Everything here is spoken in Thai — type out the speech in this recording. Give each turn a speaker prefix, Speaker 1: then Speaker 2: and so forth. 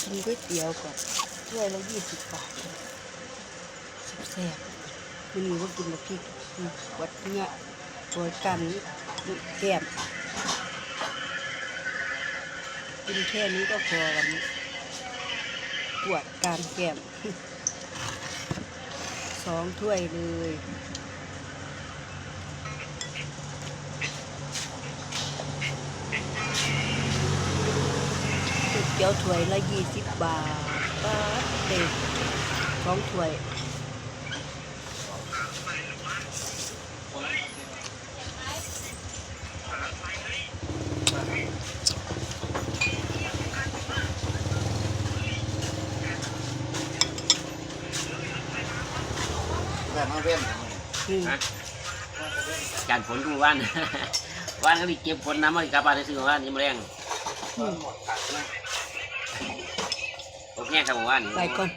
Speaker 1: กินก๋วยเตี๋ยวก่อนถ้วยละ20 บาทแซ่บๆมันมีว่ากินกับพริกวัดเนื้อตัวกันแก้มกินแค่นี้ก็พอวันนี้ปวดการแก้ม2 ถ้วยเลยเตี๋ยวถ้วยละ20 บาทป้าเด็ก2 ถ้วย
Speaker 2: แบบมาเว้น
Speaker 3: จานฝนทุกวันวันก็มีเก็บฝนน้ำมาอีกกลับบ้านได้ซื้อวันนี้มาแรงโอเคครับผมว่านี่
Speaker 1: ไปก่อน